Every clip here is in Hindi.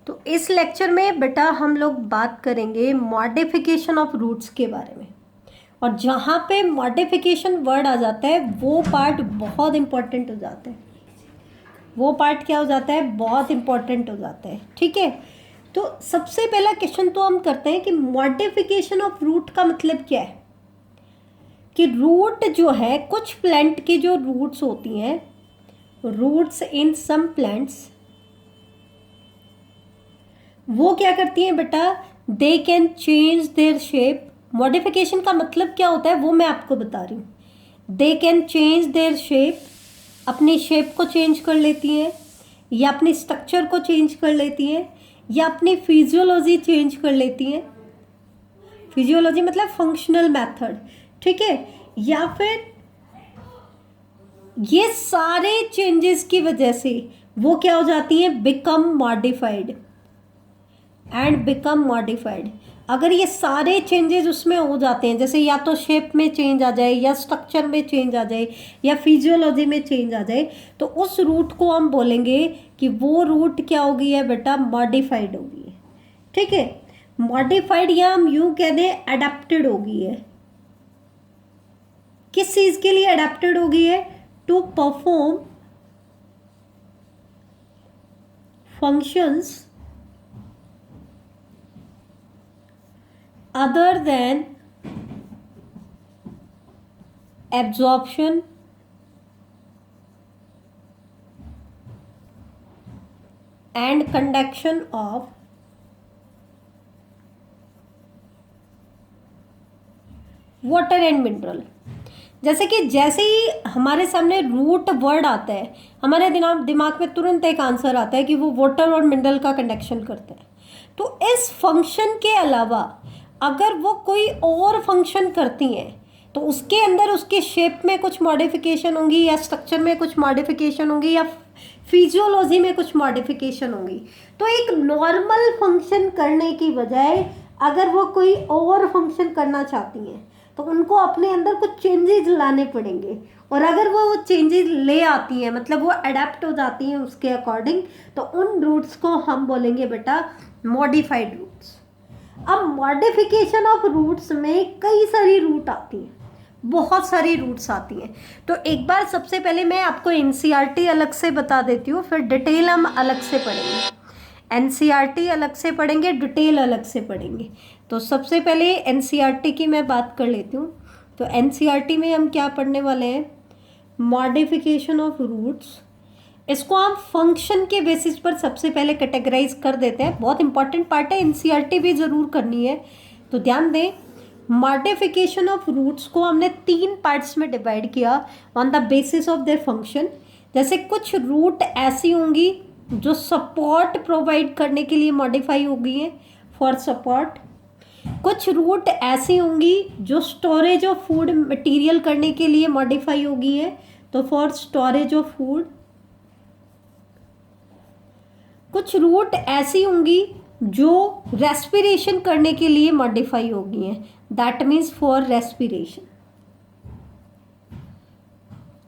तो इस लेक्चर में बेटा हम लोग बात करेंगे मॉडिफिकेशन ऑफ रूट्स के बारे में। और जहाँ पे मॉडिफिकेशन वर्ड आ जाता है वो पार्ट बहुत इंपॉर्टेंट हो जाता है। वो पार्ट क्या हो जाता है? बहुत इंपॉर्टेंट हो जाता है। ठीक है, तो सबसे पहला क्वेश्चन तो हम करते हैं कि मॉडिफिकेशन ऑफ रूट का मतलब क्या है। कि रूट जो है, कुछ प्लांट की जो रूट्स होती हैं, रूट्स इन सम प्लांट्स, वो क्या करती हैं बेटा? They can change their shape. Modification का मतलब क्या होता है वो मैं आपको बता रही हूँ। They can change their shape, अपनी शेप को चेंज कर लेती हैं, या अपनी स्ट्रक्चर को चेंज कर लेती हैं, या अपनी फिजियोलॉजी चेंज कर लेती हैं। फिजियोलॉजी मतलब फंक्शनल मेथड, ठीक है। या फिर ये सारे चेंजेस की वजह से वो क्या हो जाती हैं? Become modified and become modified. अगर ये सारे चेंजेस उसमें हो जाते हैं, जैसे या तो शेप में चेंज आ जाए, या स्ट्रक्चर में चेंज आ जाए, या फिजियोलॉजी में चेंज आ जाए, तो उस रूट को हम बोलेंगे कि वो रूट क्या हो गई है बेटा? मॉडिफाइड हो गई है। ठीक है, मॉडिफाइड या हम यूं कह दें अडेप्टेड हो गई है। किस चीज के लिए अडेप्टेड हो गई है? To perform functions other than absorption and conduction of water and mineral। जैसे कि जैसे ही हमारे सामने रूट वर्ड आता है, हमारे दिमाग में तुरंत एक आंसर आता है कि वो वाटर और मिनरल का कंडक्शन करता है। तो इस फंक्शन के अलावा अगर वो कोई और फंक्शन करती हैं तो उसके अंदर उसके शेप में कुछ मॉडिफिकेशन होंगी, या स्ट्रक्चर में कुछ मॉडिफिकेशन होंगी, या फिजियोलॉजी में कुछ मॉडिफिकेशन होंगी। तो एक नॉर्मल फंक्शन करने की बजाय अगर वो कोई और फंक्शन करना चाहती हैं तो उनको अपने अंदर कुछ चेंजेस लाने पड़ेंगे। और अगर वो चेंजेस ले आती हैं, मतलब वो अडेप्ट हो जाती हैं उसके अकॉर्डिंग, तो उन रूट्स को हम बोलेंगे बेटा मॉडिफाइड रूट्स। अब मॉडिफिकेशन ऑफ रूट्स में कई सारी रूट आती हैं, बहुत सारी रूट्स आती हैं। तो एक बार सबसे पहले मैं आपको एनसीईआरटी अलग से बता देती हूँ, फिर डिटेल हम अलग से पढ़ेंगे। एनसीईआरटी अलग से पढ़ेंगे, डिटेल अलग से पढ़ेंगे। तो सबसे पहले एनसीईआरटी की मैं बात कर लेती हूँ। तो एनसीईआरटी में हम क्या पढ़ने वाले हैं? Modification of roots. इसको हम फंक्शन के बेसिस पर सबसे पहले कैटेगराइज कर देते हैं। बहुत इंपॉर्टेंट पार्ट है, एनसीईआरटी भी ज़रूर करनी है, तो ध्यान दें। मॉडिफिकेशन ऑफ रूट्स को हमने 3 पार्ट्स में डिवाइड किया on the basis of their function. जैसे कुछ रूट ऐसी होंगी जो सपोर्ट प्रोवाइड करने के लिए मॉडिफाई हो गई हैं, फॉर सपोर्ट। कुछ रूट ऐसी होंगी जो स्टोरेज ऑफ फूड मटेरियल करने के लिए मॉडिफाई हो गई हैं, तो फॉर स्टोरेज ऑफ फूड। कुछ रूट ऐसी होंगी जो रेस्पिरेशन करने के लिए मॉडिफाई हो गई हैं, दैट मीन्स फॉर रेस्पिरेशन।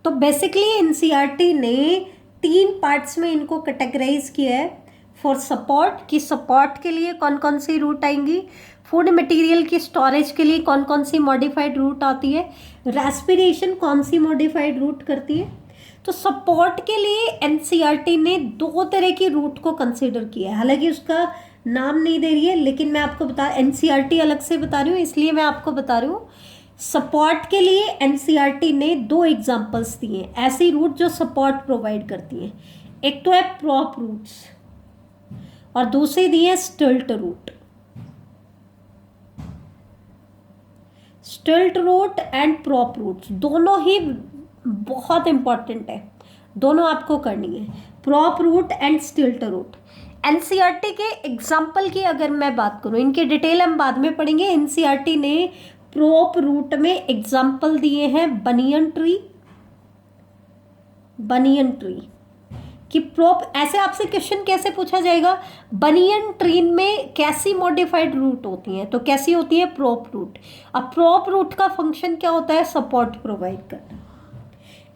तो बेसिकली एनसीईआरटी ने 3 पार्ट्स में इनको कैटेगराइज किया है। फॉर सपोर्ट, कि सपोर्ट के लिए कौन कौन सी रूट आएंगी, फूड मटेरियल की स्टोरेज के लिए कौन कौन सी मॉडिफाइड रूट आती है, रेस्पिरेशन कौन सी मॉडिफाइड रूट करती है। तो सपोर्ट के लिए एनसीईआरटी ने 2 तरह की रूट को कंसिडर किया है, हालांकि उसका नाम नहीं दे रही है, लेकिन मैं आपको बता, एनसीईआरटी अलग से बता रही हूँ इसलिए मैं आपको बता रही हूँ। सपोर्ट के लिए एनसीईआरटी ने 2 एग्जांपल्स दिए हैं, ऐसी रूट जो सपोर्ट प्रोवाइड करती हैं। एक तो है प्रॉप रूट्स और दूसरी दी है स्टिल्ट रूट। स्टिल्ट रूट एंड प्रॉप रूट्स दोनों ही बहुत इंपॉर्टेंट है, दोनों आपको करनी है, prop root and stilt root. NCERT के एग्जाम्पल की अगर मैं बात करूं, इनके डिटेल हम बाद में पढ़ेंगे। एनसीईआरटी ने प्रॉप रूट में एग्जाम्पल दिए हैं बनियन ट्री, बनियन ट्री कि प्रॉप, ऐसे आपसे क्वेश्चन कैसे पूछा जाएगा, बनियन ट्री में कैसी मॉडिफाइड रूट होती हैं, तो कैसी होती है? Prop root. अब प्रॉप रूट का फंक्शन क्या होता है? सपोर्ट प्रोवाइड करना।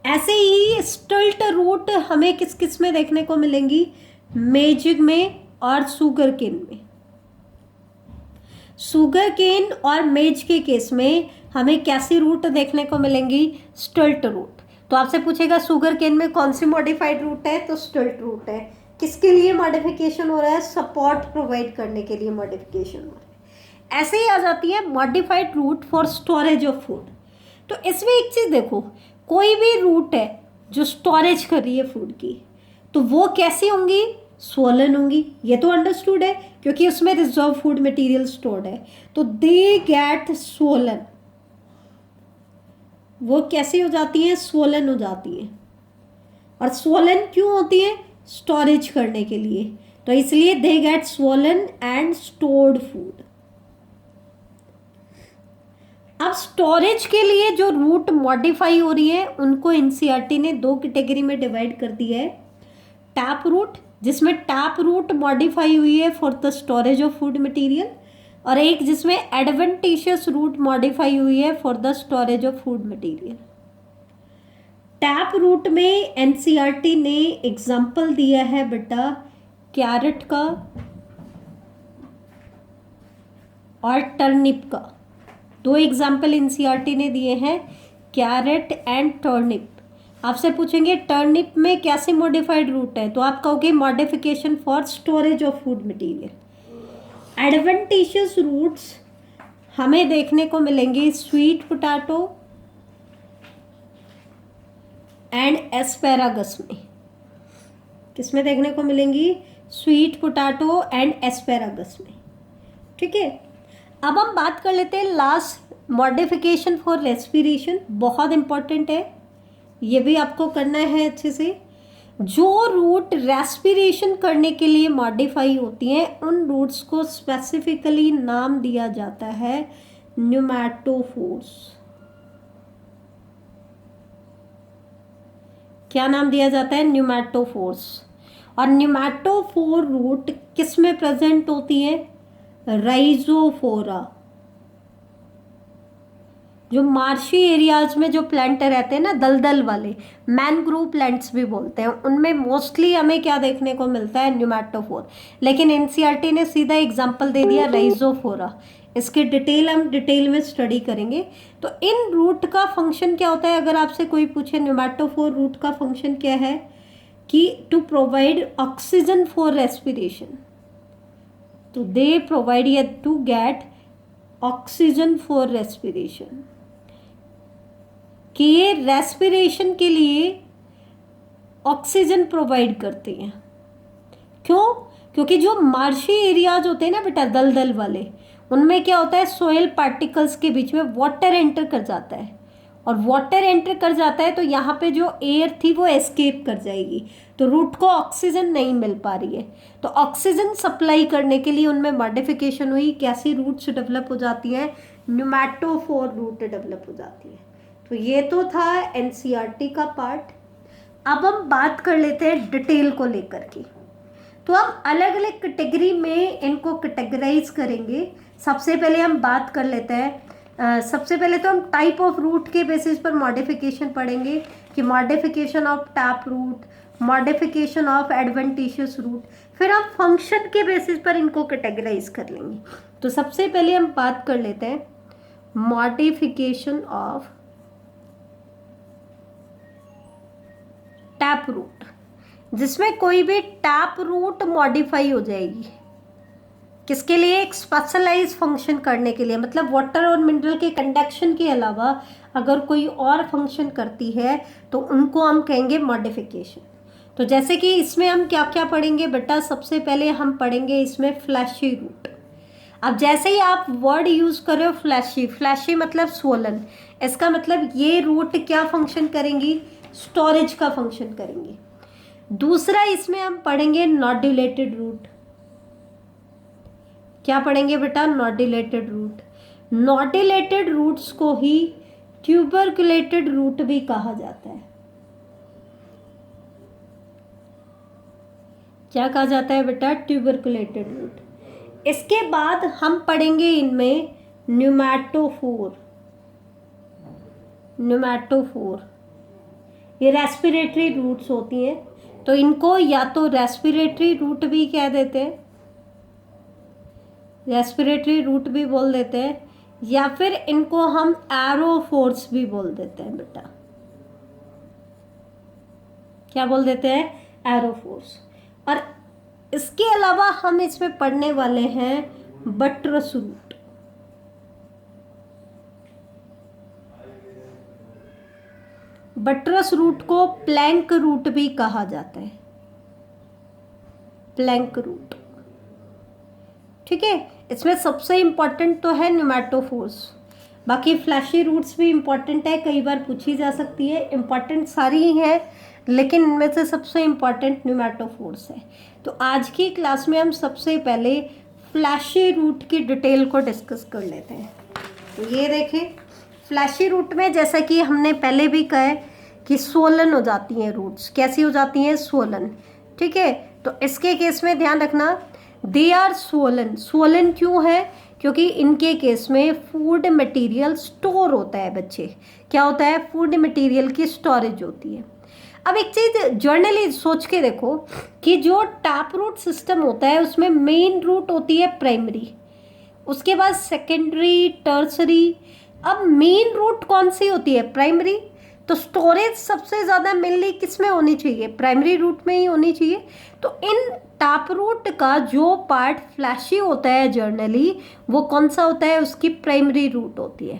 ऐसे ही स्टिल्ट रूट हमें किस किस में देखने को मिलेंगी? मेजिक में और शुगर केन में। शुगर केन और मेज के केस में हमें कैसी रूट देखने को मिलेंगी? स्टिल्ट रूट। तो आपसे पूछेगा शुगर केन में कौन सी मॉडिफाइड रूट है? तो स्टिल्ट रूट है। किसके लिए मॉडिफिकेशन हो रहा है? सपोर्ट प्रोवाइड करने के लिए मॉडिफिकेशन हो रहा है। ऐसे ही आ जाती है modified root for storage of food. तो इसमें एक चीज़ देखो, कोई भी रूट है जो स्टोरेज कर रही है फूड की, तो वो कैसी होंगी? स्वोलन होंगी। ये तो अंडरस्टूड है क्योंकि उसमें रिजर्व फूड मटेरियल स्टोर्ड है, तो दे गेट स्वोलन। वो कैसी हो जाती हैं? स्वोलन हो जाती हैं। और स्वोलन क्यों होती है? स्टोरेज करने के लिए। तो इसलिए they get swollen and stored food. अब स्टोरेज के लिए जो रूट मॉडिफाई हो रही है उनको एनसीईआरटी ने दो कैटेगरी में डिवाइड कर दिया है। टैप रूट, जिसमें टैप रूट मॉडिफाई हुई है for the storage of food material, और एक जिसमें एडवेंटिशियस रूट मॉडिफाई हुई है for the storage of food material. Tap root में एनसीईआरटी ने एग्जाम्पल दिया है बेटा कैरेट का और टर्निप का। दो एग्जाम्पल एनसीईआरटी ने दिए हैं, कैरेट एंड टर्निप। आपसे पूछेंगे टर्निप में कैसे मॉडिफाइड रूट है, तो आप कहोगे modification for storage of food material. Adventitious roots हमें देखने को मिलेंगे स्वीट पोटैटो एंड एस्पैरागस में। किसमें देखने को मिलेंगी? स्वीट पोटैटो एंड एस्पैरागस में। ठीक है, अब हम बात कर लेते हैं लास्ट, मॉडिफिकेशन फॉर रेस्पिरेशन। बहुत इंपॉर्टेंट है, ये भी आपको करना है अच्छे से। जो रूट रेस्पिरेशन करने के लिए मॉडिफाई होती हैं उन रूट्स को स्पेसिफिकली नाम दिया जाता है न्यूमैटोफोर्स। क्या नाम दिया जाता है? न्यूमैटोफोर्स। और न्यूमैटोफोर रूट किस में प्रेजेंट होती है? राइजोफोरा। जो मार्शी एरियाज में जो प्लांट रहते हैं ना, दलदल वाले, मैनग्रोव प्लांट्स भी बोलते हैं, उनमें मोस्टली हमें क्या देखने को मिलता है? न्यूमैटोफोर। लेकिन एनसीईआरटी ने सीधा एग्जांपल दे दिया राइजोफोरा। इसके डिटेल हम डिटेल में स्टडी करेंगे। तो इन रूट का फंक्शन क्या होता है? अगर आपसे कोई पूछे न्यूमैटोफोर रूट का फंक्शन क्या है, कि to provide oxygen for respiration. तो they provide to get oxygen for respiration, कि ये रेस्पिरेशन के लिए ऑक्सीजन प्रोवाइड करते हैं। क्यों? क्योंकि जो मार्शी एरियाज होते हैं ना बेटा, दलदल वाले, उनमें क्या होता है? सोयल पार्टिकल्स के बीच में वाटर एंटर कर जाता है, और वाटर एंटर कर जाता है तो यहाँ पे जो एयर थी वो एस्केप कर जाएगी, तो रूट को ऑक्सीजन नहीं मिल पा रही है। तो ऑक्सीजन सप्लाई करने के लिए उनमें मॉडिफिकेशन हुई। कैसी रूट्स डेवलप हो जाती हैं? न्यूमैटोफोर रूट डेवलप हो जाती है। तो ये तो था एनसीईआरटी का पार्ट। अब हम बात कर लेते हैं डिटेल को लेकर के। तो हम अलग अलग कैटेगरी में इनको कैटेगराइज करेंगे। सबसे पहले हम बात कर लेते हैं, सबसे पहले तो हम टाइप ऑफ रूट के बेसिस पर मॉडिफिकेशन पढ़ेंगे, कि modification of tap root, modification of adventitious root, फिर हम फंक्शन के बेसिस पर इनको कैटेगराइज कर लेंगे। तो सबसे पहले हम बात कर लेते हैं मॉडिफिकेशन ऑफ टैप रूट, जिसमें कोई भी टैप रूट मॉडिफाई हो जाएगी। किसके लिए? एक स्पेशलाइज फंक्शन करने के लिए, मतलब वाटर और मिनरल के कंडक्शन के अलावा अगर कोई और फंक्शन करती है तो उनको हम कहेंगे मॉडिफिकेशन। तो जैसे कि इसमें हम क्या क्या पढ़ेंगे बेटा? सबसे पहले हम पढ़ेंगे इसमें फ्लैशी रूट। अब जैसे ही आप वर्ड यूज कर रहे हो फ्लैशी, फ्लैशी मतलब स्वोलन, इसका मतलब ये रूट क्या फंक्शन करेंगी? स्टोरेज का फंक्शन करेंगी। दूसरा इसमें हम पढ़ेंगे नॉड्यूलेटेड रूट। क्या पढ़ेंगे बेटा? Nodulated root. नॉड्यूलेटेड रूट्स को ही ट्यूबरकुलेटेड रूट भी कहा जाता है। क्या कहा जाता है बेटा? ट्यूबरकुलेटेड रूट। इसके बाद हम पढ़ेंगे इनमें न्यूमैटोफोर। न्यूमैटोफोर ये रेस्पिरेटरी रूट्स होती हैं, तो इनको या तो रेस्पिरेटरी रूट भी कह देते हैं रेस्पिरेटरी रूट भी बोल देते हैं, या फिर इनको हम एरोफोर्स भी बोल देते हैं बेटा। क्या बोल देते हैं? एरोफोर्स। और इसके अलावा हम इसमें पढ़ने वाले हैं बट्रस रूट। बट्रस रूट को प्लैंक रूट भी कहा जाता है, प्लैंक रूट। ठीक है, इसमें सबसे इंपॉर्टेंट तो है न्यूमेटोफोर्स, बाकी फ्लैशी रूट्स भी इंपॉर्टेंट है, कई बार पूछी जा सकती है। इंपॉर्टेंट सारी ही हैं, लेकिन इनमें से सबसे इंपॉर्टेंट न्यूमेटोफोर्स है। तो आज की क्लास में हम सबसे पहले फ्लैशी रूट की डिटेल को डिस्कस कर लेते हैं। तो ये देखें, फ्लैशी रूट में जैसा कि हमने पहले भी कहा है कि स्वोलन हो जाती हैं रूट्स। कैसी हो जाती हैं? स्वोलन। ठीक है, तो इसके केस में ध्यान रखना, दे आर स्वोलन। स्वोलन क्यों है? क्योंकि इनके केस में फूड मटेरियल स्टोर होता है बच्चे। क्या होता है? फूड मटेरियल की स्टोरेज होती है। अब एक चीज़ जर्नली सोच के देखो कि जो टैप रूट सिस्टम होता है उसमें मेन रूट होती है प्राइमरी, उसके बाद सेकेंडरी, टर्सरी। अब मेन रूट कौन सी होती है? प्राइमरी। तो स्टोरेज सबसे ज़्यादा मेनली किस में होनी चाहिए? प्राइमरी रूट में ही होनी चाहिए। तो इन टैप रूट का जो पार्ट फ्लैशी होता है जर्नली, वो कौन सा होता है? उसकी प्राइमरी रूट होती है।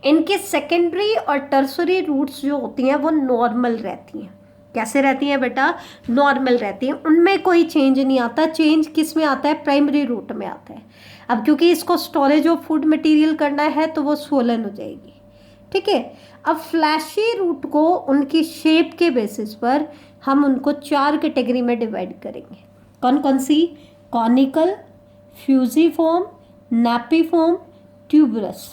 इनके सेकेंडरी और टर्सरी रूट्स जो होती हैं वो नॉर्मल रहती हैं। कैसे रहती हैं बेटा? नॉर्मल रहती हैं, उनमें कोई चेंज नहीं आता। चेंज किस में आता है? प्राइमरी रूट में आता है। अब क्योंकि इसको स्टोरेज ऑफ फूड मटेरियल करना है तो वो स्वोलन हो जाएगी। ठीक है, अब फ्लैशी रूट को उनकी शेप के बेसिस पर हम उनको 4 कैटेगरी में डिवाइड करेंगे। कौन कौन सी? Conical, fusiform, napiform, tuberous.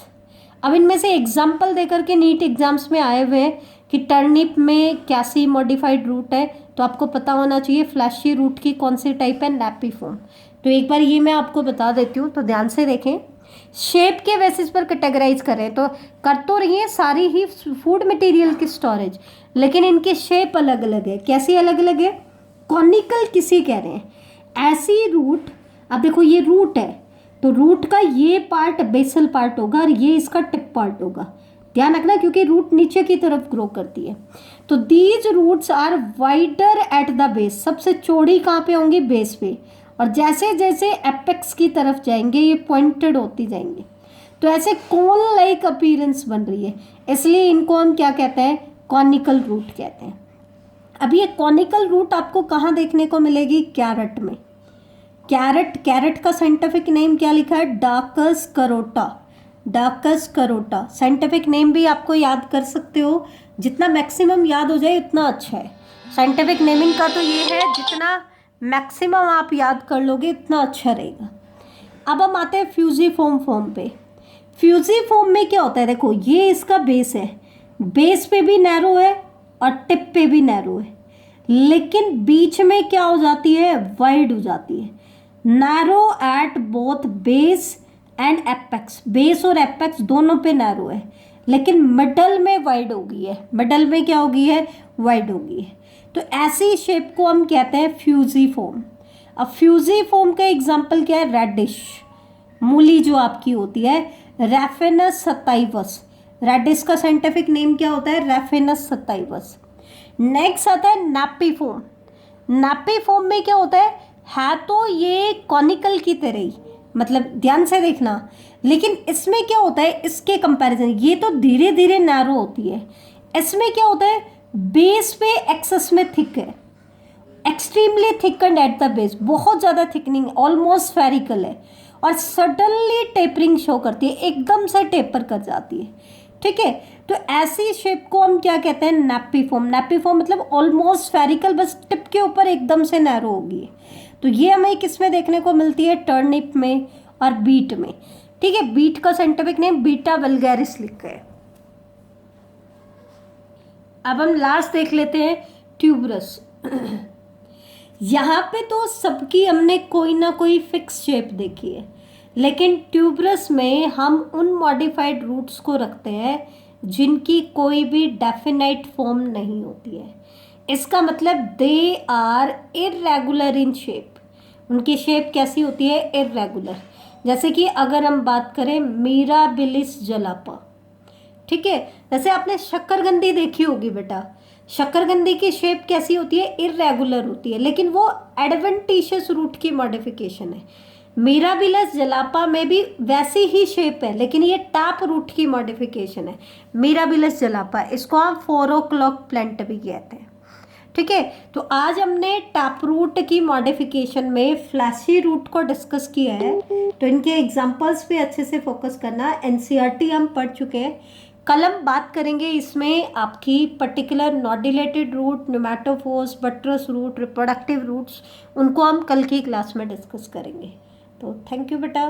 अब इनमें से एग्जाम्पल देकर के नीट एग्जाम्स में आए हुए हैं कि टर्निप में कैसी मॉडिफाइड रूट है, तो आपको पता होना चाहिए फ्लैशी रूट की कौन सी टाइप है? नैपिफॉर्म। तो एक बार ये मैं आपको बता देती हूँ, तो ध्यान से देखें। शेप के बेसिस पर कैटेगराइज करें तो कर तो रही है सारी ही फूड मटेरियल की स्टोरेज, लेकिन इनकी शेप अलग अलग है। कैसी अलग अलग है? कॉनिकल किसी कह रहे हैं ऐसी रूट। अब देखो ये रूट है, तो रूट का ये पार्ट बेसल पार्ट होगा और ये इसका टिप पार्ट होगा। ध्यान रखना, क्योंकि रूट नीचे की तरफ ग्रो करती है। तो these roots are wider at the base. सबसे चौड़ी कहाँ पे होंगी? बेस पे। और जैसे जैसे एपेक्स की तरफ जाएंगे ये पॉइंटेड होती जाएंगे। तो ऐसे कोन लाइक अपीयरेंस बन रही है, इसलिए इनको हम क्या कहते हैं? कॉनिकल रूट कहते हैं। अब ये कॉनिकल रूट आपको कहाँ देखने को मिलेगी? कैरेट में। कैरेट, कैरेट का साइंटिफिक नेम क्या लिखा है? डार्कस करोटा। डार्कस करोटा साइंटिफिक नेम भी आपको याद कर सकते हो, जितना मैक्सिमम याद हो जाए उतना अच्छा है। साइंटिफिक नेमिंग का तो ये है, जितना मैक्सिमम आप याद कर लोगे उतना अच्छा रहेगा। अब हम आते हैं फ्यूजिफॉर्म फॉर्म पे। फ्यूजिफॉर्म में क्या होता है? देखो ये इसका बेस है, बेस पे भी नैरो है और टिप पे भी नैरो है, लेकिन बीच में क्या हो जाती है? वाइड हो जाती है। Narrow at both base and apex. Base और एपेक्स दोनों पे नैरो है, लेकिन मिडल में वाइड हो गई है। मिडल में क्या हो गई है? वाइड हो गई है। तो ऐसी शेप को हम कहते हैं फ्यूजिफॉर्म। अब फ्यूजिफॉर्म का एग्जाम्पल क्या है? रेडिश मूली जो आपकी होती है, रैफेनस सताइवस। रेडिश का साइंटिफिक नेम क्या होता है? रैफेनस सताइवस। नेक्स्ट आता है नैपिफॉर्म। नैपिफॉर्म में क्या होता है तो ये कॉनिकल की तरह ही, मतलब ध्यान से देखना, लेकिन इसमें क्या होता है? इसके कंपैरिजन ये तो धीरे धीरे नैरो होती है, इसमें क्या होता है? बेस पे एक्सेस में थिक है, एक्सट्रीमली थिकन्ड एट द बेस, बहुत ज़्यादा थिकनिंग, ऑलमोस्ट स्फेरिकल है, और सडनली टेपरिंग शो करती है, एकदम से टेपर कर जाती है। ठीक है, तो ऐसी शेप को हम क्या कहते हैं? नैपिफॉर्म। नैपिफॉर्म मतलब ऑलमोस्ट स्फेरिकल, बस टिप के ऊपर एकदम से नैरो होगी। तो ये हमें किस में देखने को मिलती है? टर्निप में और बीट में। ठीक है, बीट का साइंटिफिक नेम बीटा वल्गैरिस लिखा है। अब हम लास्ट देख लेते हैं ट्यूबरस। यहाँ पे तो सबकी हमने कोई ना कोई फिक्स शेप देखी है, लेकिन ट्यूबरस में हम उन मॉडिफाइड रूट्स को रखते हैं जिनकी कोई भी डेफिनाइट फॉर्म नहीं होती है। इसका मतलब they are irregular in shape. उनकी शेप कैसी होती है? इर्रेगुलर। जैसे कि अगर हम बात करें मिराबिलिस जलापा, ठीक है, जैसे आपने शक्करकंदी देखी होगी बेटा, शक्करकंदी की शेप कैसी होती है, इरेगुलर होती है, लेकिन वो एडवेंटिशियस रूट की मॉडिफिकेशन है। मिराबिलस जलापा में भी वैसी ही शेप है, लेकिन ये टैप रूट की मॉडिफिकेशन है मिराबिलस जलापा। इसको हम 4 o'clock प्लांट भी कहते हैं, ठीक है। तो आज हमने टैप रूट की मॉडिफिकेशन में फ्लैशी रूट को डिस्कस किया है, तो इनके एग्जांपल्स पे अच्छे से फोकस करना। एनसीईआरटी हम पढ़ चुके हैं, कल हम बात करेंगे इसमें आपकी particular nodulated root, pneumatophores, buttress root, reproductive roots, उनको हम कल की क्लास में डिस्कस करेंगे। तो थैंक यू बेटा।